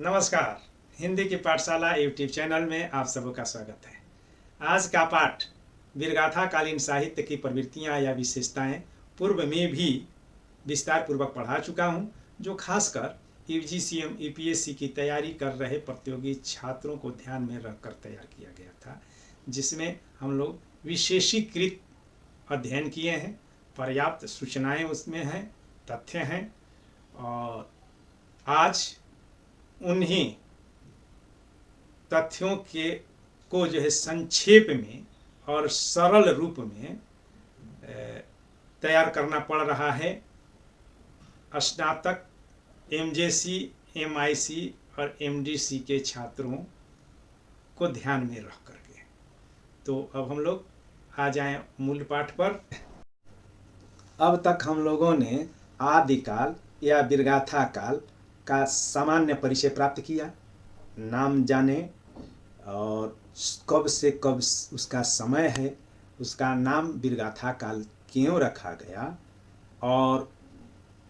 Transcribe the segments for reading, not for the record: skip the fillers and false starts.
नमस्कार। हिंदी की पाठशाला यूट्यूब चैनल में आप सबों का स्वागत है। आज का पाठ वीरगाथा कालीन साहित्य की प्रवृत्तियां या विशेषताएं पूर्व में भी विस्तार पूर्वक पढ़ा चुका हूं, जो खासकर यूजीसीएम यूपीएससी की तैयारी कर रहे प्रतियोगी छात्रों को ध्यान में रखकर तैयार किया गया था, जिसमें हम लोग विशेषीकृत अध्ययन किए हैं। पर्याप्त सूचनाएं उसमें हैं, तथ्य हैं, और आज उन्हीं तथ्यों के को जो है संक्षेप में और सरल रूप में तैयार करना पड़ रहा है स्नातक, एमजेसी, एमआईसी और एमडीसी के छात्रों को ध्यान में रख करके। तो अब हम लोग आ जाएं मूल पाठ पर। अब तक हम लोगों ने आदिकाल या वीरगाथा काल का सामान्य परिचय प्राप्त किया, नाम जाने और कब से कब उसका समय है, उसका नाम वीरगाथा काल क्यों रखा गया, और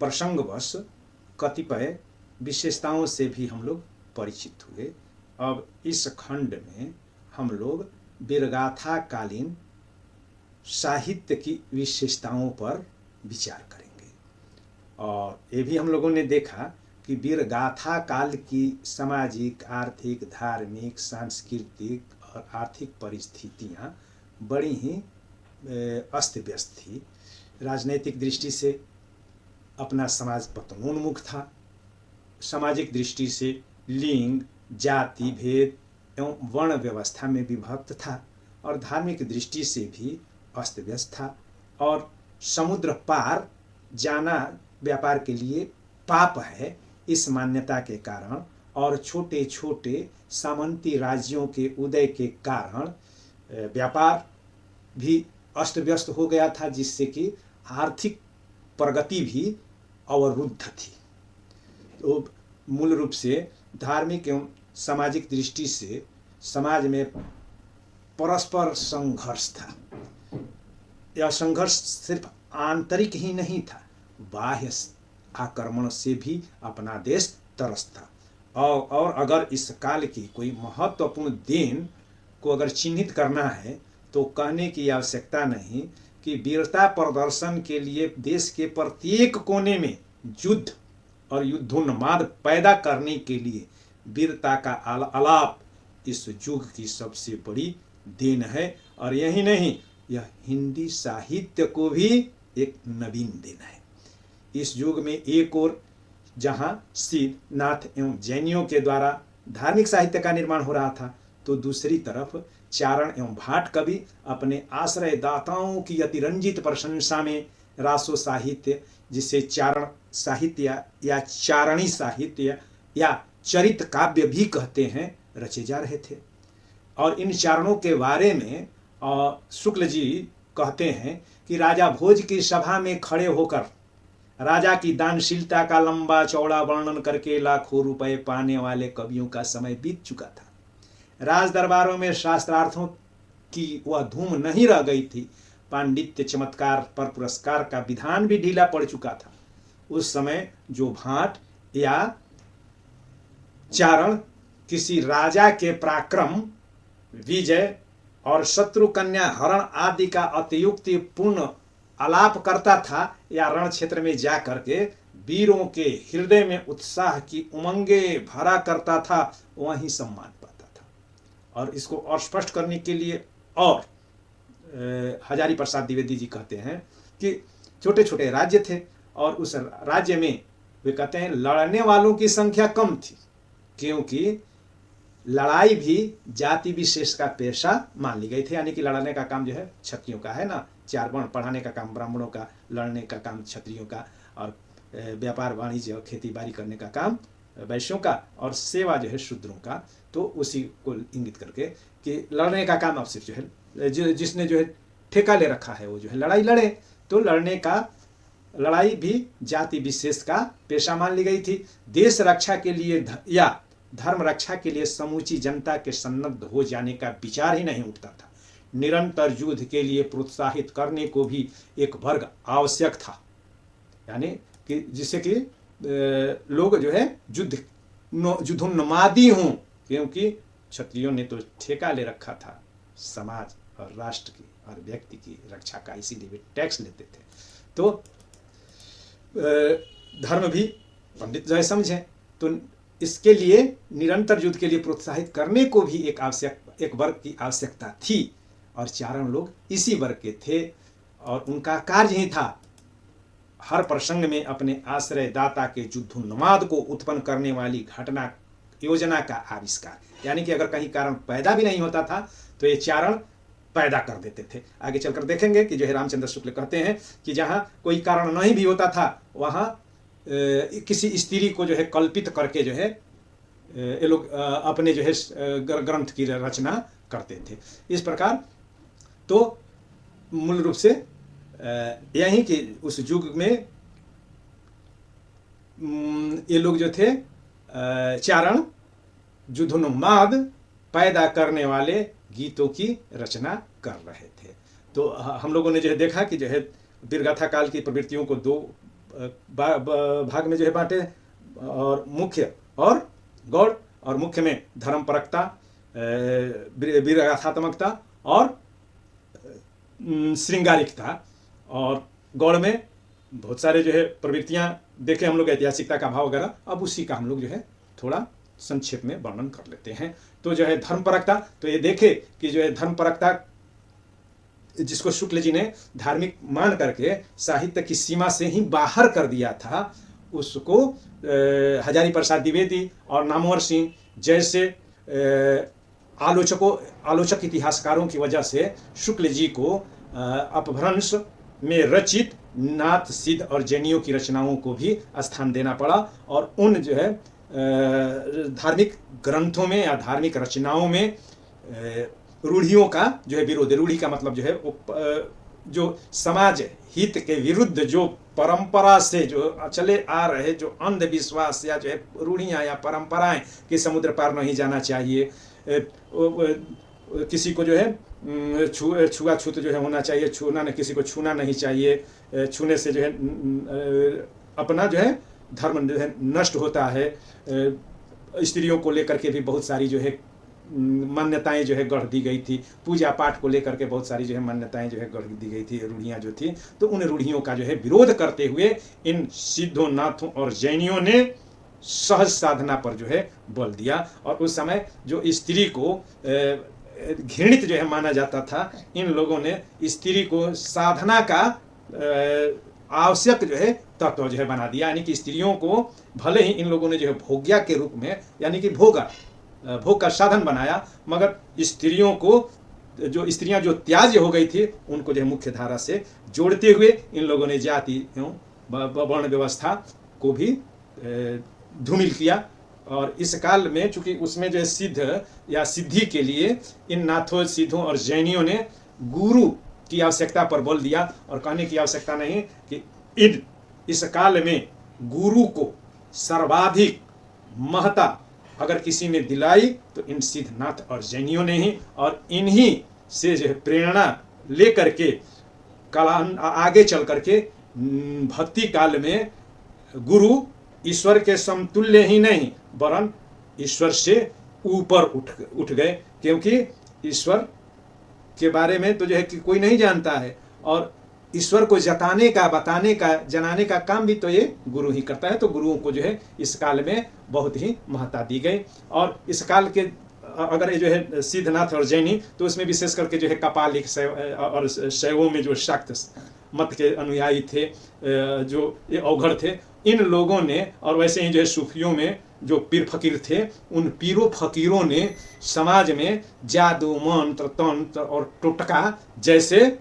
प्रसंगवश कतिपय विशेषताओं से भी हम लोग परिचित हुए। अब इस खंड में हम लोग वीरगाथा कालीन साहित्य की विशेषताओं पर विचार करेंगे। और ये भी हम लोगों ने देखा कि वीरगाथा काल की सामाजिक, आर्थिक, धार्मिक, सांस्कृतिक और आर्थिक परिस्थितियां बड़ी ही अस्त व्यस्त थी। राजनैतिक दृष्टि से अपना समाज पतनोन्मुख था, सामाजिक दृष्टि से लिंग, जाति भेद एवं वर्ण व्यवस्था में विभक्त था, और धार्मिक दृष्टि से भी अस्त व्यस्त था, और समुद्र पार जाना व्यापार के लिए पाप है, इस मान्यता के कारण और छोटे छोटे सामंती राज्यों के उदय के कारण व्यापार भी अस्त व्यस्त हो गया था, जिससे कि आर्थिक प्रगति भी अवरुद्ध थी। तो मूल रूप से धार्मिक एवं सामाजिक दृष्टि से समाज में परस्पर संघर्ष था। यह संघर्ष सिर्फ आंतरिक ही नहीं था, बाह्य आक्रमण से भी अपना देश त्रस्त था। और अगर इस काल की कोई महत्वपूर्ण देन को अगर चिन्हित करना है तो कहने की आवश्यकता नहीं कि वीरता प्रदर्शन के लिए देश के प्रत्येक कोने में युद्ध और युद्धोन्माद पैदा करने के लिए वीरता का आलाप इस युग की सबसे बड़ी देन है। और यही नहीं, यह हिंदी साहित्य को भी एक नवीन देन है। इस युग में एक ओर जहां सिद्ध, नाथ एवं जैनियों के द्वारा धार्मिक साहित्य का निर्माण हो रहा था, तो दूसरी तरफ चारण एवं भाट कवि अपने आश्रयदाताओं की अतिरंजित प्रशंसा में रासो साहित्य, जिसे चारण साहित्य या चारणी साहित्य या चरित काव्य भी कहते हैं, रचे जा रहे थे। और इन चारणों के बारे में शुक्ल जी कहते हैं कि राजा भोज की सभा में खड़े होकर राजा की दानशीलता का लंबा चौड़ा वर्णन करके लाखों रुपए पाने वाले कवियों का समय बीत चुका था। राज दरबारों में शास्त्रार्थों की वह धूम नहीं रह गई थी। पांडित्य, चमत्कार पर पुरस्कार का विधान भी ढीला पड़ चुका था। उस समय जो भाट या चारण किसी राजा के पराक्रम, विजय और शत्रु कन्या हरण आदि का अतियुक्ति पूर्ण आलाप करता था, या रण क्षेत्र में जा करके वीरों के हृदय में उत्साह की उमंगे भरा करता था, वहीं सम्मान पाता था। और इसको और स्पष्ट करने के लिए और हजारी प्रसाद द्विवेदी जी कहते हैं कि छोटे छोटे राज्य थे, और उस राज्य में वे कहते हैं लड़ने वालों की संख्या कम थी, क्योंकि लड़ाई भी जाति विशेष का पेशा मान ली गई थी। यानी कि लड़ने का काम जो है क्षत्रियों का है ना, चार वर्ण पढ़ाने का काम ब्राह्मणों का, लड़ने का काम क्षत्रियों का, और व्यापार वाणिज्य और खेती बाड़ी करने का काम वैश्यों का, और सेवा जो है शूद्रों का। तो उसी को इंगित करके कि लड़ने का काम अब सिर्फ जो है जिसने जो है ठेका ले रखा है वो जो है लड़ाई लड़े। तो लड़ाई भी जाति विशेष का पेशा मान ली गई थी। देश रक्षा के लिए या धर्म रक्षा के लिए समूची जनता के सन्नद्ध हो जाने का विचार ही नहीं उठता था। निरंतर युद्ध के लिए प्रोत्साहित करने को भी एक वर्ग आवश्यक था, यानी कि जिससे कि लोग जो है युद्ध युद्धोन्मादी हों, क्योंकि क्षत्रियों ने तो ठेका ले रखा था समाज और राष्ट्र की और व्यक्ति की रक्षा का, इसीलिए वे टैक्स लेते थे। तो धर्म भी पंडित जो है समझें, तो इसके लिए निरंतर युद्ध के लिए प्रोत्साहित करने को भी एक वर्ग की आवश्यकता थी, और चारण लोग इसी वर्ग के थे, और उनका कार्य ही था हर प्रसंग में अपने आश्रयदाता के युद्धोन्माद को उत्पन्न करने वाली घटना योजना का आविष्कार। यानी कि अगर कहीं कारण पैदा भी नहीं होता था तो ये चारण पैदा कर देते थे। आगे चलकर देखेंगे कि जो है रामचंद्र शुक्ल कहते हैं कि जहाँ कोई कारण नहीं भी होता था वहाँ किसी स्त्री को जो है कल्पित करके जो है ये लोग अपने जो है ग्रंथ की रचना करते थे। इस प्रकार तो मूल रूप से यही कि उस युग में ये लोग जो थे चारण युद्धोन्माद पैदा करने वाले गीतों की रचना कर रहे थे। तो हम लोगों ने जो है देखा कि जो है वीरगाथा काल की प्रवृत्तियों को दो भाग में जो है बांटे, और मुख्य और गौड़, और मुख्य में धर्मपरकता, वीरगाथात्मकता और श्रृंगारिकता, और गौड़ में बहुत सारे जो है प्रवृत्तियां देखे हम लोग, ऐतिहासिकता का भाव वगैरह। अब उसी का हम लोग जो है थोड़ा संक्षेप में वर्णन कर लेते हैं। तो जो है धर्मपरकता, तो ये देखे कि जो है धर्मपरकता जिसको शुक्ल जी ने धार्मिक मान करके साहित्य की सीमा से ही बाहर कर दिया था, उसको हजारी प्रसाद द्विवेदी और नामवर सिंह जैसे आलोचक इतिहासकारों की वजह से शुक्ल जी को अपभ्रंश में रचित नाथ, सिद्ध और जैनियों की रचनाओं को भी स्थान देना पड़ा, और उन जो है धार्मिक ग्रंथों में या धार्मिक रचनाओं में रूढ़ियों का जो है विरोध। रूढ़ी का मतलब जो है जो समाज हित के विरुद्ध जो परंपरा से जो चले आ रहे जो अंधविश्वास या जो है रूढ़ियाँ या परंपराएं कि समुद्र पार नहीं जाना चाहिए, किसी को जो है छुआछूत जो है होना चाहिए, किसी को छूना नहीं चाहिए, छूने से जो है अपना जो है धर्म जो है नष्ट होता है। स्त्रियों को लेकर के भी बहुत सारी जो है मान्यताएं जो है गढ़ दी गई थी, पूजा पाठ को लेकर के बहुत सारी जो है मान्यताएं जो है गढ़ दी गई थी, रूढ़ियाँ जो थी। तो उन रूढ़ियों का जो है विरोध करते हुए इन सिद्धों, नाथों और जैनियों ने सहज साधना पर जो है बल दिया, और उस समय जो स्त्री को घृणित जो है माना जाता था, इन लोगों ने स्त्री को साधना का आवश्यक जो है तत्व जो है बना दिया। यानी कि स्त्रियों को भले ही इन लोगों ने जो है भोग्या के रूप में, यानी कि भोग का साधन बनाया, मगर स्त्रियों को जो स्त्रियां जो त्याज्य हो गई थी उनको जो है मुख्य धारा से जोड़ते हुए इन लोगों ने जाति वर्ण व्यवस्था को भी धूमिल किया। और इस काल में चूंकि उसमें जो है सिद्ध या सिद्धि के लिए इन नाथों, सिद्धों और जैनियों ने गुरु की आवश्यकता पर बल दिया, और कहने की आवश्यकता नहीं कि इस काल में गुरु को सर्वाधिक महत्ता अगर किसी ने दिलाई तो इन सिद्ध, नाथ और जैनियों ने ही, और इन्हीं से जो है प्रेरणा लेकर के कला आगे चल करके भक्ति काल में गुरु ईश्वर के समतुल्य ही नहीं वरन ईश्वर से ऊपर उठ गए, क्योंकि ईश्वर के बारे में तो जो है कि कोई नहीं जानता है, और ईश्वर को जताने का, बताने का, जनाने का काम भी तो ये गुरु ही करता है। तो गुरुओं को जो है इस काल में बहुत ही महत्ता दी गई। और इस काल के अगर ये जो है सिद्धनाथ और जैनी, तो उसमें विशेष करके जो है कपालिक और शैवों में जो शाक्त मत के अनुयायी थे, जो ये अवघड़ थे, इन लोगों ने, और वैसे ही जो है सूफियों में जो पीर फकीर थे, उन पीरों फकीरों ने समाज में जादू, मंत्र, तंत्र और टोटका जैसे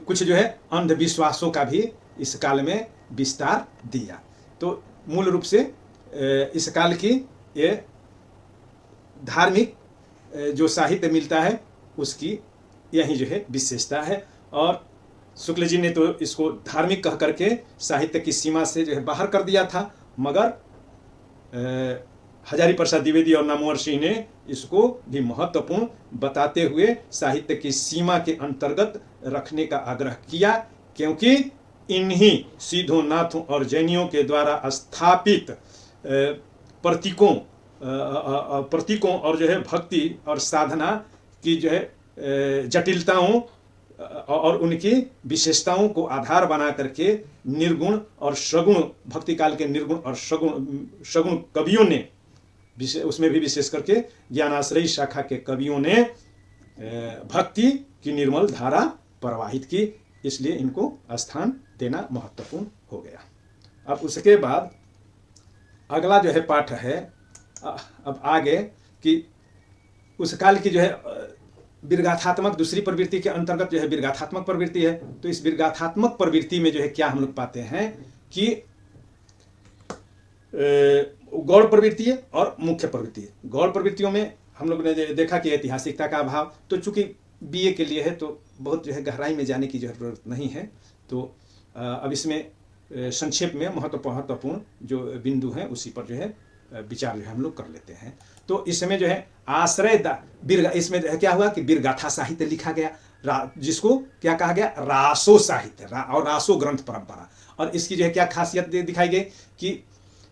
कुछ जो है अंधविश्वासों का भी इस काल में विस्तार दिया। तो मूल रूप से इस काल की ये धार्मिक जो साहित्य मिलता है उसकी यही जो है विशेषता है। और शुक्ल जी ने तो इसको धार्मिक कह करके साहित्य की सीमा से जो है बाहर कर दिया था, मगर हजारी प्रसाद द्विवेदी और नामवर सिंह ने इसको भी महत्वपूर्ण बताते हुए साहित्य की सीमा के अंतर्गत रखने का आग्रह किया, क्योंकि इन्हीं सिद्धों, नाथों और जैनियों के द्वारा स्थापित प्रतीकों और जो है भक्ति और साधना की जो है जटिलताओं और उनकी विशेषताओं को आधार बना करके निर्गुण और सगुण भक्ति काल के निर्गुण और सगुण कवियों ने, उसमें भी विशेष करके ज्ञानाश्रयी शाखा के कवियों ने भक्ति की निर्मल धारा प्रवाहित की, इसलिए इनको स्थान देना महत्वपूर्ण हो गया। अब उसके बाद अगला जो है पाठ है अब आगे कि उस काल की जो है विरगाथात्मक दूसरी प्रवृत्ति के अंतर्गत जो है विरगाथात्मक प्रवृत्ति है। तो इस विरगाथात्मक प्रवृत्ति में जो है क्या हम लोग पाते हैं कि गौड़ प्रवृत्ति है और मुख्य प्रवृत्ति है। गौड़ प्रवृत्तियों में हम लोग ने देखा कि ऐतिहासिकता का अभाव, तो चूंकि बीए के लिए है तो बहुत जो है गहराई में जाने की जरूरत नहीं है। तो अब इसमें संक्षेप में महत्वपूर्ण जो बिंदु हैं उसी पर जो है विचार जो है हम लोग कर लेते हैं। तो इस समय जो है इसमें क्या हुआ कि वीरगाथा साहित्य लिखा गया, जिसको क्या कहा गया, रासो साहित्य और रासो ग्रंथ परंपरा। और इसकी जो है क्या खासियत दिखाई गई कि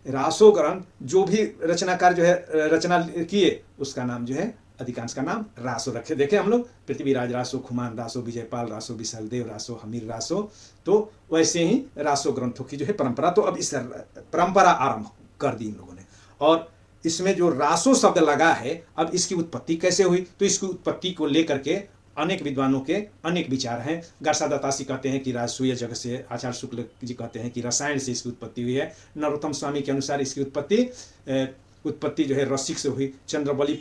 रासो ग्रंथ जो भी रचनाकार जो है रचना किए उसका नाम जो है अधिकांश का नाम रासो रखे। देखे हम लोग पृथ्वीराज रासो, खुमान रासो, विजयपाल रासो, विशालदेव रासो, हमीर रासो, तो वैसे ही रासो ग्रंथों की जो है परंपरा। तो अब इस परंपरा आरंभ कर दी इन लोगों ने। और इसमें जो रासो शब्द लगा है, अब इसकी उत्पत्ति कैसे हुई, तो इसकी उत्पत्ति को लेकर के अनेक विद्वानों के अनेक विचार हैं। गारसा दत्तासी कहते हैं कि राजसूय जग से, आचार्य शुक्ल जी कहते हैं कि रसायन से इसकी उत्पत्ति हुई है। नरोत्तम स्वामी के अनुसार इसकी उत्पत्ति जो है रसिक से हुई। चंद्रबली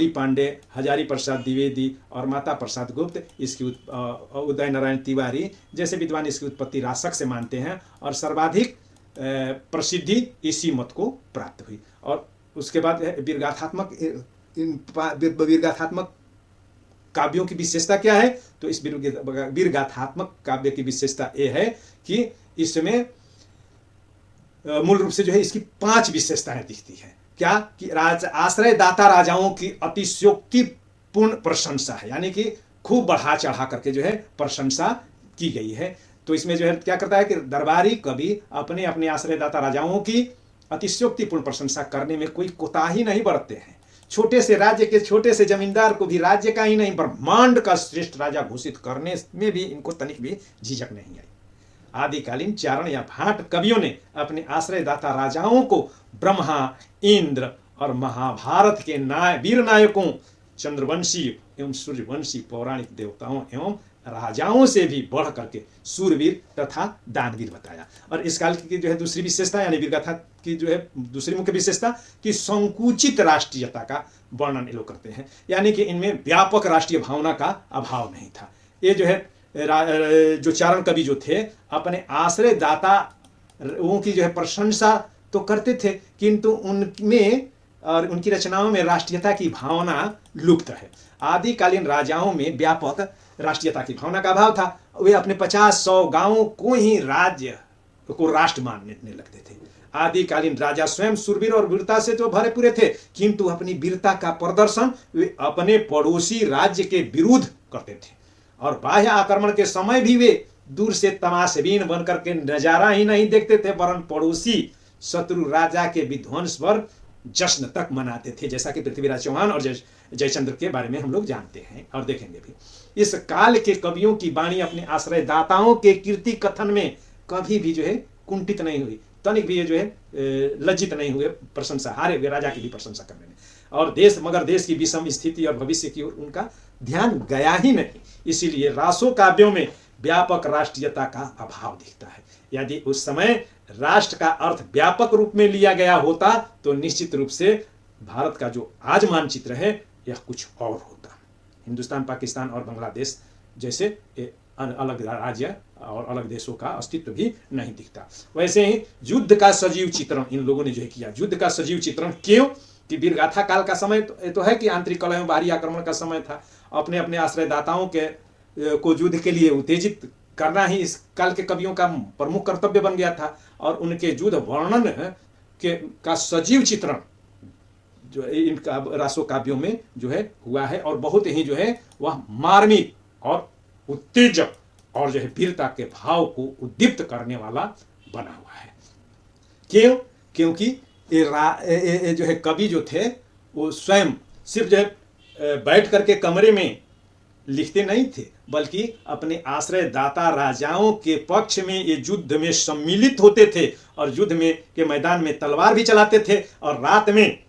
पांडे, हजारी प्रसाद द्विवेदी और माता प्रसाद गुप्त इसकी उदय नारायण तिवारी जैसे विद्वान इसकी उत्पत्ति रासक से मानते हैं। और सर्वाधिक प्रसिद्धि इसी मत को प्राप्त हुई। और उसके बाद वीरगाथात्मक काव्यों की विशेषता क्या है, तो इस वीरगाथात्मक काव्य की विशेषता ये है कि इसमें मूल रूप से जो है इसकी 5 विशेषताएं दिखती है। क्या कि आश्रय दाता राजाओं की अतिशयोक्तिपूर्ण प्रशंसा है, यानी कि खूब बढ़ा चढ़ा करके जो है प्रशंसा की गई है। तो इसमें जो है क्या करता है कि दरबारी कवि अपने अपने आश्रयदाता राजाओं की अतिशयोक्तिपूर्ण प्रशंसा करने में कोई कोताही नहीं बरतते हैं। छोटे से राज्य के छोटे से जमींदार को भी राज्य का ही नहीं ब्रह्मांड का श्रेष्ठ राजा घोषित करने में भी इनको तनिक भी झिझक नहीं आई। आदिकालीन चारण या भाट कवियों ने अपने आश्रयदाता राजाओं को ब्रह्मा, इंद्र और महाभारत के वीर नायकों, चंद्रवंशी एवं सूर्यवंशी पौराणिक देवताओं एवं राजाओं से भी बढ़ करके सूरवीर तथा दानवीर बताया। और इस काल की जो है दूसरी विशेषता, यानी वीरगाथा की जो है दूसरी मुख्य विशेषता कि संकुचित राष्ट्रीयता का वर्णन ये लोग करते हैं, यानी कि इनमें व्यापक राष्ट्रीय भावना का अभाव नहीं था। ये जो है जो चारण कवि जो थे अपने आश्रय दाता की जो है प्रशंसा तो करते थे, किंतु उनमें और उनकी रचनाओं में राष्ट्रीयता की भावना लुप्त है। आदिकालीन राजाओं में व्यापक राष्ट्रीयता की भावना का अभाव था। वे अपने 50-100 गांवों को ही राज्य को राष्ट्र मानने लगते थे। आदिकालीन राजा स्वयं शूरवीर और वीरता से तो भरे पूरे थे, किंतु अपनी वीरता का प्रदर्शन वे अपने पड़ोसी राज्य के विरुद्ध करते थे। और बाह्य आक्रमण के समय भी वे दूर से तमाशबीन बनकर के नजारा ही नहीं देखते थे, वरन पड़ोसी शत्रु राजा के विध्वंस पर जश्न तक मनाते थे, जैसा कि पृथ्वीराज चौहान और जयचंद्र के बारे में हम लोग जानते हैं और देखेंगे भी। इस काल के कवियों की वाणी अपने आश्रयदाताओं के कीर्ति कथन में कभी भी जो है कुंठित नहीं हुई, तनिक भी ये जो है लज्जित नहीं हुए प्रशंसा, हारे हुए राजा की भी प्रशंसा करने में। और मगर देश की विषम स्थिति और भविष्य की ओर उनका ध्यान गया ही नहीं। इसीलिए रासो काव्यों में व्यापक राष्ट्रीयता का अभाव दिखता है। यदि उस समय राष्ट्र का अर्थ व्यापक रूप में लिया गया होता तो निश्चित रूप से भारत का जो आज मानचित्र है यह कुछ और होता। हिंदुस्तान, पाकिस्तान और बांग्लादेश जैसे अलग राज्य और अलग देशों का अस्तित्व भी नहीं दिखता। वैसे ही युद्ध का सजीव चित्रण इन लोगों ने जो है किया। युद्ध का सजीव चित्रण क्यों कि वीरगाथा काल का समय तो है कि आंतरिक कलह एवं बाहरी आक्रमण का समय था। अपने अपने आश्रयदाताओं को युद्ध के लिए उत्तेजित करना ही इस काल के कवियों का प्रमुख कर्तव्य बन गया था। और उनके युद्ध वर्णन का सजीव चित्रण जो इनका रासो काव्यों में जो है हुआ है, और बहुत ही जो है वह मार्मिक और उत्तेजक और जो है वीरता के भाव को उद्दीप्त करने वाला बना हुआ है। क्यों क्योंकि ये जो है कवि जो थे वो स्वयं सिर्फ जो है बैठ करके कमरे में लिखते नहीं थे, बल्कि अपने आश्रयदाता राजाओं के पक्ष में ये युद्ध में सम्मिलित होते थे और युद्ध में के मैदान में तलवार भी चलाते थे और रात में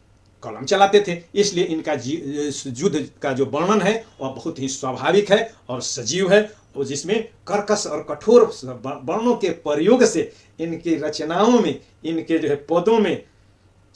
कलम चलाते थे। इसलिए इनका युद्ध का जो वर्णन है वह बहुत ही स्वाभाविक है और सजीव है, और जिसमें कर्कश और कठोर वर्णों के प्रयोग से इनकी रचनाओं में, इनके जो है पदों में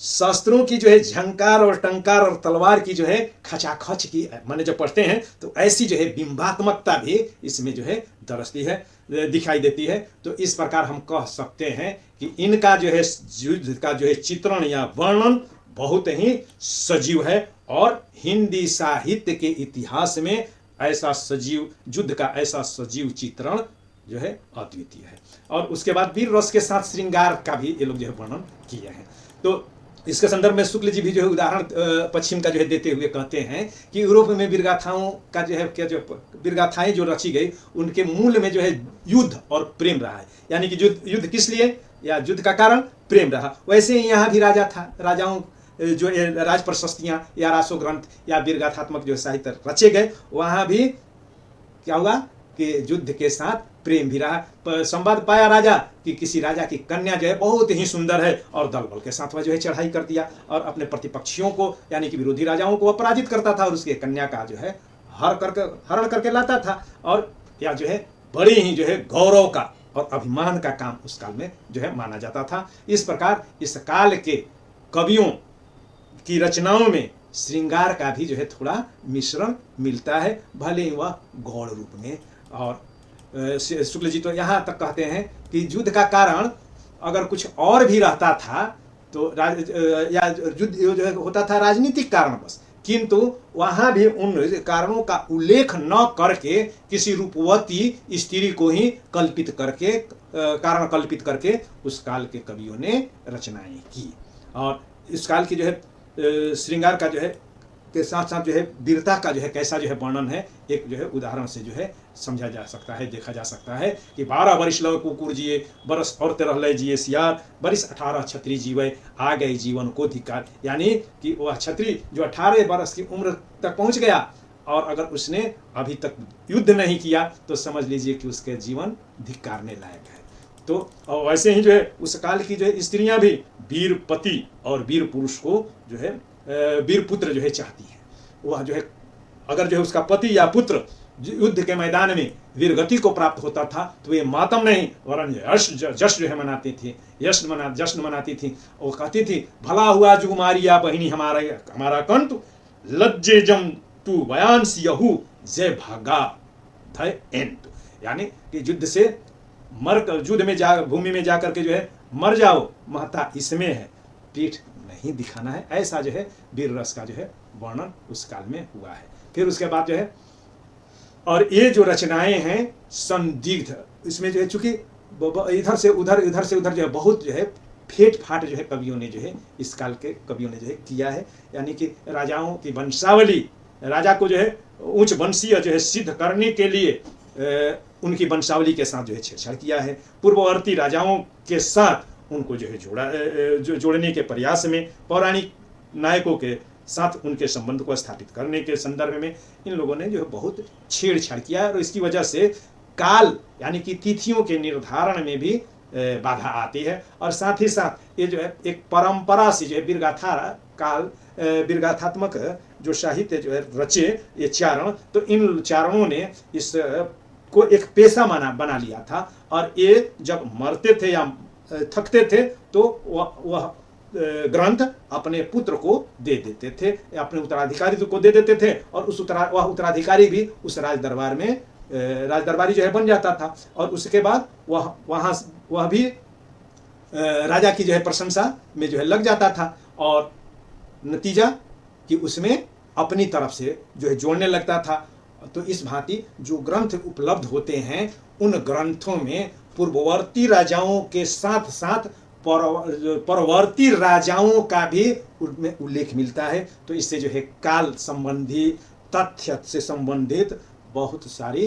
शस्त्रों की जो है झंकार और टंकार और तलवार की जो है खचाखच की माने जब पढ़ते हैं तो ऐसी जो है बिंबात्मकता भी इसमें जो है दरसती है, दिखाई देती है। तो इस प्रकार हम कह सकते हैं कि इनका जो है युद्ध का जो है चित्रण या वर्णन बहुत ही सजीव है और हिंदी साहित्य के इतिहास में ऐसा सजीव युद्ध का ऐसा सजीव चित्रण जो है अद्वितीय है। और उसके बाद वीर रस के साथ श्रृंगार का भी ये लोग जो है वर्णन किए हैं। तो इसके संदर्भ में शुक्ल जी भी जो है उदाहरण पश्चिम का जो है देते हुए कहते हैं कि यूरोप में वीरगाथाओं का जो है क्या जो वीरगाथाएं जो रची गई उनके मूल में जो है युद्ध और प्रेम रहा है, यानी कि युद्ध किस लिए या युद्ध का कारण प्रेम रहा। वैसे ही यहाँ भी राजा था, राजाओं जो राज प्रशस्तियाँ या रासो ग्रंथ या वीरगाथात्मक जो साहित्य रचे गए, वहाँ भी क्या हुआ कि युद्ध के साथ प्रेम भी रहा। संवाद पाया राजा कि किसी राजा की कन्या जो है बहुत ही सुंदर है और दल बल के साथ वह जो है चढ़ाई कर दिया और अपने प्रतिपक्षियों को यानी कि विरोधी राजाओं को अपराजित करता था और उसके कन्या का जो है हरण करके लाता था। और या जो है बड़ी ही जो है गौरव का और अभिमान का काम उस काल में जो है माना जाता था। इस प्रकार इस काल के कवियों की रचनाओं में श्रृंगार का भी जो है थोड़ा मिश्रण मिलता है, भले ही वह गौड़ रूप में। और शुक्ल जी तो यहाँ तक कहते हैं कि युद्ध का कारण अगर कुछ और भी रहता था तो या युद्ध जो है होता था राजनीतिक कारणवश, किंतु वहाँ भी उन कारणों का उल्लेख न करके किसी रूपवती स्त्री को ही कल्पित करके कारण कल्पित करके उस काल के कवियों ने रचनाएं की। और इस काल की जो है श्रृंगार का जो है के साथ साथ जो है वीरता का जो है कैसा जो है वर्णन है, एक जो है उदाहरण से जो है समझा जा सकता है, देखा जा सकता है कि 12 वर्ष लव कुकुर जिए, बरस और 13 लय जिए सियार, बरिस 18 छत्री जीवे, आ गए जीवन को धिकार। यानी कि वह छत्री जो 18 बरस की उम्र तक पहुंच गया और अगर उसने अभी तक युद्ध नहीं किया तो समझ लीजिए कि उसके जीवन धिक्कारने लायक है। तो वैसे ही जो है उस काल की जो है स्त्रियां भी वीर पति और वीर पुरुष को जो है वीर पुत्र जो है चाहती है। वह जो है अगर जो है उसका पति या पुत्र युद्ध के मैदान में वीरगति को प्राप्त होता था तो ये मातम नहीं वरन जश्न जो है मनाती थी, जश्न मनाती थी। वो कहती थी भला हुआ जुगुमारिया बहिनी हमारा कंठ, लज्जे जम तू बयान सियहू जय भागा धय एंत। यानी कि युद्ध से युद्ध में भूमि में जाकर के जो है मर जाओ, महता इसमें है, पीठ नहीं दिखाना है। ऐसा जो है वीर रस का जो है वर्णन उस काल में हुआ है। फिर उसके बाद जो है और ये जो रचनाएं हैं संदिग्ध, इसमें जो है चूंकि इधर से उधर जो है बहुत जो है फेट फाट जो है कवियों ने जो है इस काल के कवियों ने जो है किया है। यानी कि राजाओं की वंशावली, राजा को जो है उच्च वंशीय जो है सिद्ध करने के लिए उनकी वंशावली के साथ जो है छेड़छाड़ किया है। पूर्ववर्ती राजाओं के साथ उनको जो है जोड़ने के प्रयास में, पौराणिक नायकों के साथ उनके संबंध को स्थापित करने के संदर्भ में इन लोगों ने जो है बहुत छेड़छाड़ किया और इसकी वजह से काल यानी कि तिथियों के निर्धारण में भी बाधा आती है। और साथ ही साथ ये जो है एक परंपरा से जो है वीरगाथात्मक जो साहित्य जो है रचे ये चारण, तो इन चारणों ने इस को एक पेशा बना लिया था। और ये जब मरते थे या थकते थे तो वह ग्रंथ अपने पुत्र को दे देते थे, अपने उत्तराधिकारी को दे देते थे और वह उत्तराधिकारी भी उस राजदरबारी जो है बन जाता था। और उसके बाद वह भी राजा की जो है प्रशंसा में जो है लग जाता था और नतीजा कि उसमें अपनी तरफ से जो है जोड़ने लगता था। तो इस भांति जो ग्रंथ उपलब्ध होते हैं उन ग्रंथों में पूर्ववर्ती राजाओं के साथ साथ परवर्ती राजाओं का भी उनमें उल्लेख मिलता है। तो इससे जो है काल संबंधी तथ्य से संबंधित बहुत सारी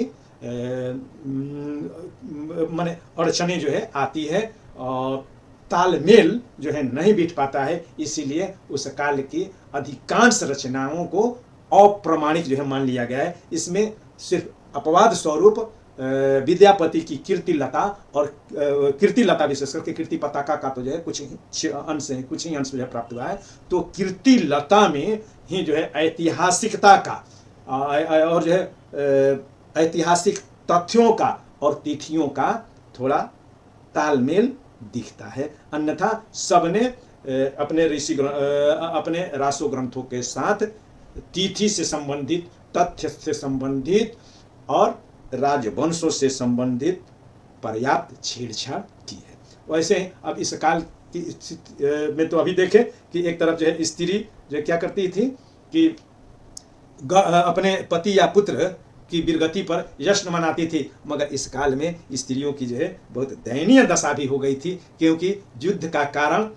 माने अड़चने जो है आती है। और तालमेल जो है नहीं बिठ पाता है, इसीलिए उस काल की अधिकांश रचनाओं को अप्रमाणिक जो है मान लिया गया है। इसमें सिर्फ अपवाद स्वरूप विद्यापति की कीर्तिलता और कीर्तिलता विशेष करके कीर्ति पताका का तो जो है कुछ अंश है, कुछ ही अंश जो है प्राप्त हुआ है। तो कीर्तिलता में ही जो है ऐतिहासिकता का और जो है ऐतिहासिक तथ्यों का और तिथियों का थोड़ा तालमेल दिखता है। अन्यथा सबने अपने अपने रासो ग्रंथों के साथ तिथि से संबंधित, तथ्य से संबंधित और राजवंशों से संबंधित पर्याप्त छेड़छाड़ की है। वैसे अब इस काल की स्थिति में तो अभी देखें कि एक तरफ जो है स्त्री जो क्या करती थी कि अपने पति या पुत्र की वीरगति पर जश्न मनाती थी, मगर इस काल में स्त्रियों की जो है बहुत दयनीय दशा भी हो गई थी, क्योंकि युद्ध का कारण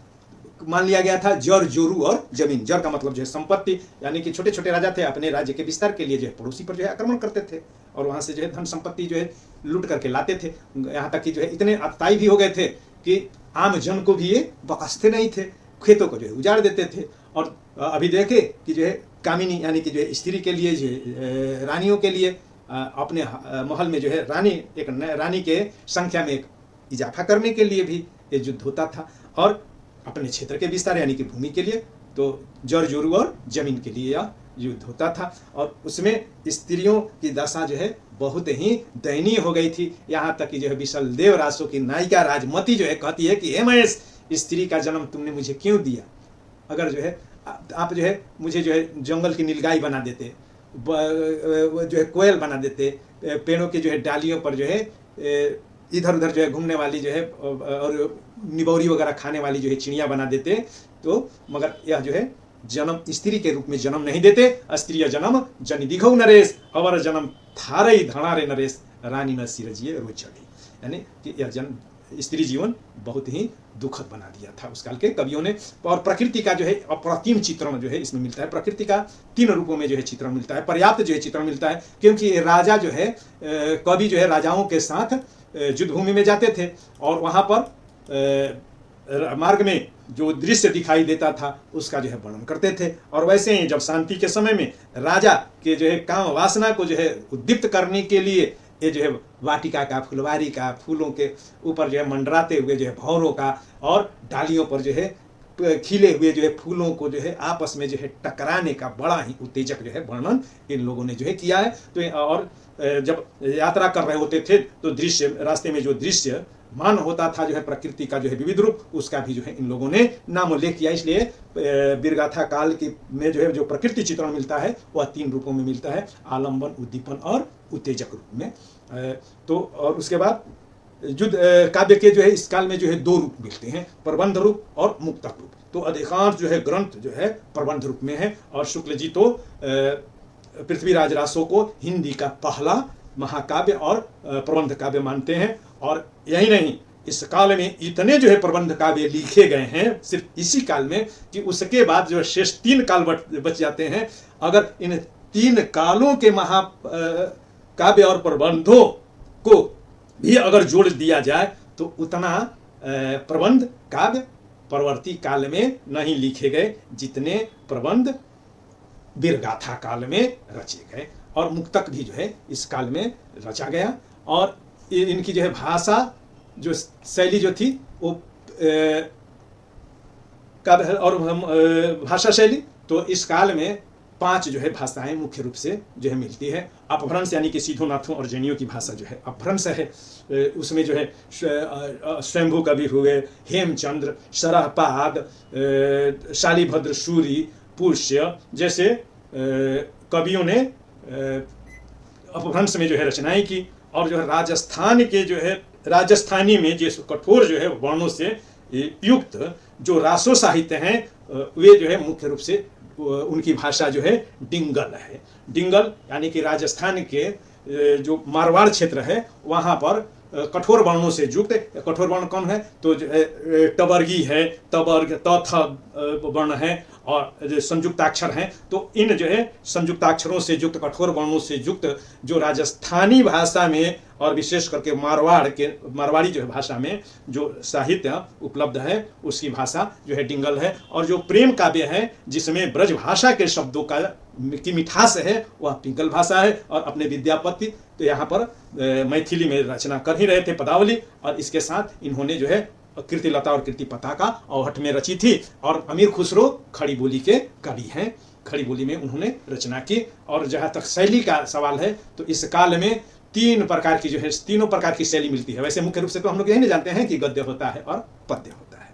मान लिया गया था जर जोरू और जमीन। जर का मतलब जो है संपत्ति, यानी कि छोटे छोटे राजा थे, अपने राज्य के विस्तार के लिए जो है पड़ोसी पर जो है आक्रमण करते थे और वहां से जो है धन संपत्ति जो है लूट करके लाते थे। यहाँ तक कि जो है इतने अताई भी हो गए थे कि आम जन को भी ये बख्शते नहीं थे, खेतों को जो है उजाड़ देते थे। और अभी देखे कि जो है कामिनी यानी कि जो है स्त्री के लिए जो है रानियों के लिए अपने महल में जो है रानी के संख्या में एक इजाफा करने के लिए भी ये युद्ध होता था, और अपने क्षेत्र के विस्तार यानी कि भूमि के लिए तो जर जोरू और जमीन के लिए यह युद्ध होता था। और उसमें स्त्रियों की दशा जो है बहुत ही दयनीय हो गई थी। यहाँ तक कि जो है विशलदेव रासो की नायिका राजमती जो है कहती है कि हे महेश, स्त्री का जन्म तुमने मुझे क्यों दिया? अगर जो है आप जो है मुझे जो है जंगल की नीलगाय बना देते, जो है कोयल बना देते, पेड़ों के जो है डालियों पर जो है इधर उधर जो है घूमने वाली जो है और निबौरी वगैरह खाने वाली जो है चिड़िया बना देते, तो मगर यह जो है जन्म स्त्री के रूप में जन्म नहीं देते। स्त्रीय जन्म जनि दिखौ नरेश, अवर जन्म थारई धणारे नरेश, रानी न सिरजिए रोज चढ़ी। यानी कि यह जन्म स्त्री जीवन बहुत ही दुखद बना दिया था उस काल के कवियों ने। और प्रकृति का जो है अप्रतिम चित्रण जो है इसमें मिलता है। प्रकृति का 3 रूपों में जो है चित्रण मिलता है, पर्याप्त जो है चित्रण मिलता है, क्योंकि राजा जो है कवि जो है राजाओं के साथ युद्ध भूमि में जाते थे और वहाँ पर मार्ग में जो दृश्य दिखाई देता था उसका जो है वर्णन करते थे। और वैसे ही जब शांति के समय में राजा के जो है काम वासना को जो है उद्दीप्त करने के लिए ये जो है वाटिका का, फुलवारी का, फूलों के ऊपर जो है मंडराते हुए जो है भौरों का और डालियों पर जो है खिले हुए जो है फूलों को जो है आपस में जो है टकराने का बड़ा ही उत्तेजक जो है वर्णन इन लोगों ने जो है किया है। तो और जब यात्रा कर रहे होते थे तो दृश्य, रास्ते में जो दृश्य मान होता था जो है प्रकृति का जो है विविध रूप, उसका भी जो है इन लोगों ने नाम उल्लेख किया। इसलिए वीरगाथा काल की में जो है जो प्रकृति चित्रण मिलता है वह 3 रूपों में मिलता है, आलम्बन, उद्दीपन और उत्तेजक रूप में। तो और उसके बाद युद्ध काव्य के जो है इस काल में जो है 2 रूप मिलते हैं, प्रबंध रूप और मुक्तक रूप। तो अधिकांश जो है ग्रंथ जो है प्रबंध रूप में है और शुक्ल जी तो पृथ्वीराज रासो को हिंदी का पहला महाकाव्य और प्रबंध काव्य मानते हैं। और यही नहीं, इस काल में इतने जो है प्रबंध काव्य लिखे गए हैं सिर्फ इसी काल में कि उसके बाद जो शेष 3 काल बच जाते हैं। अगर इन 3 कालों के महाकाव्य और प्रबंधों को भी अगर जोड़ दिया जाए तो उतना प्रबंध काव्य परवर्ती काल में नहीं लिखे गए जितने प्रबंध वीरगाथा काल में रचे गए। और मुक्तक भी जो है इस काल में रचा गया। और इनकी जो है भाषा जो शैली जो थी वो और भाषा शैली, तो इस काल में 5 जो है भाषाएं मुख्य रूप से जो है मिलती है। अपभ्रंश यानी कि सीधो नाथों और जैनियों की भाषा जो है अपभ्रंश है। उसमें जो है स्वयंभू कवि हुए, हेमचंद्र, शरहपाद, शालिभद्र, सूरी, पुष्य जैसे कवियों ने अपभ्रंश में जो है रचनाएं की। और जो है राजस्थान के जो है राजस्थानी में जो कठोर जो है वर्णों से युक्त जो रासो साहित्य हैं वे जो है मुख्य रूप से उनकी भाषा जो है डिंगल है। डिंगल यानी कि राजस्थान के जो मारवाड़ क्षेत्र है वहाँ पर कठोर वर्णों से युक्त। कठोर वर्ण कौन है? तो जो है टबर्गी है, तबर्ग, तथ वर्ण है और जो संयुक्ताक्षर हैं, तो इन जो है संयुक्ताक्षरों से युक्त, कठोर वर्णों से युक्त जो राजस्थानी भाषा में और विशेष करके मारवाड़ी जो है भाषा में जो साहित्य उपलब्ध है उसकी भाषा जो है डिंगल है। और जो प्रेम काव्य है जिसमें ब्रज भाषा के शब्दों की मिठास है वह पिंगल भाषा है। और अपने विद्यापति तो यहाँ पर मैथिली में रचना कर ही रहे थे पदावली, और इसके साथ इन्होंने जो है कीर्तिलता और कीर्ति पताका औहट में रची थी। और अमीर खुसरो खड़ी बोली के कवि हैं, खड़ी बोली में उन्होंने रचना की। और जहाँ तक शैली का सवाल है तो इस काल में तीन प्रकार की जो है, तीनों प्रकार की शैली मिलती है। वैसे मुख्य रूप से तो हम लोग यही नहीं जानते हैं कि गद्य होता है और पद्य होता है,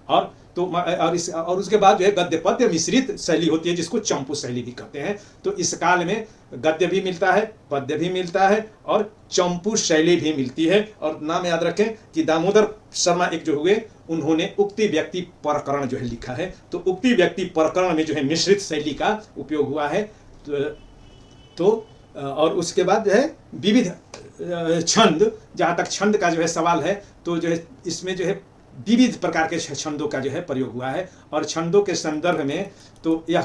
और उसके बाद जो है गद्य पद्य मिश्रित शैली होती है जिसको चंपू शैली भी कहते हैं। तो इस काल में गद्य भी मिलता है, पद्य भी मिलता है और चंपू शैली भी मिलती है। और नाम याद रखें कि दामोदर शर्मा एक जो हुए उन्होंने उक्ति व्यक्ति प्रकरण जो है लिखा है। तो उक्ति व्यक्ति प्रकरण में जो है मिश्रित शैली का उपयोग हुआ है। तो और उसके बाद जो है विविध छंद, जहाँ तक छंद का जो है सवाल है तो जो है इसमें जो है विविध प्रकार के छंदों का जो है प्रयोग हुआ है। और छंदों के संदर्भ में तो यह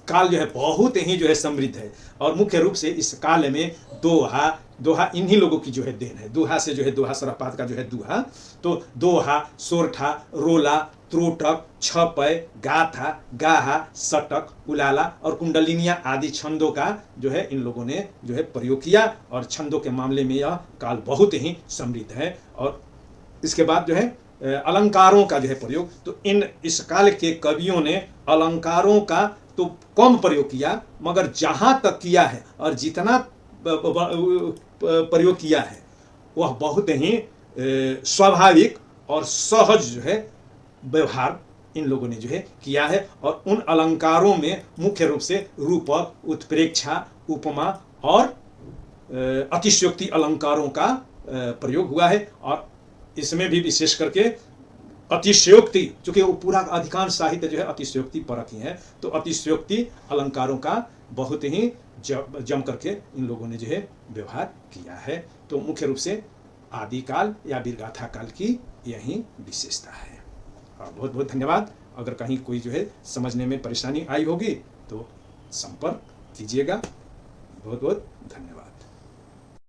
काल जो है बहुत ही जो है समृद्ध है। और मुख्य रूप से इस काल में दोहा इन्हीं लोगों की जो है देन है। दोहा से जो है दोहा सरपात का जो है दोहा, तो दोहा, सोरठा, रोला, त्रोटक, छपय, गाथा, गाहा, सटक, उलाला और कुंडलिनिया आदि छंदों का जो है इन लोगों ने जो है प्रयोग किया। और छंदों के मामले में यह काल बहुत ही समृद्ध है। और इसके बाद जो है अलंकारों का जो है प्रयोग, तो इस काल के कवियों ने अलंकारों का तो कम प्रयोग किया, मगर जहाँ तक किया है और जितना प्रयोग किया है वह बहुत ही स्वाभाविक और सहज जो है व्यवहार इन लोगों ने जो है किया है। और उन अलंकारों में मुख्य रूप से रूपक, उत्प्रेक्षा, उपमा और अतिशयोक्ति अलंकारों का प्रयोग हुआ है। और इसमें भी विशेष करके अतिशयोक्ति, चूंकि वो पूरा अधिकांश साहित्य जो है अतिशयोक्ति परक ही है, तो अतिशयोक्ति अलंकारों का बहुत ही जम करके इन लोगों ने जो है व्यवहार किया है। तो मुख्य रूप से आदिकाल या वीरगाथा काल की यही विशेषता है। और बहुत बहुत धन्यवाद। अगर कहीं कोई जो है समझने में परेशानी आई होगी तो संपर्क कीजिएगा। बहुत बहुत धन्यवाद।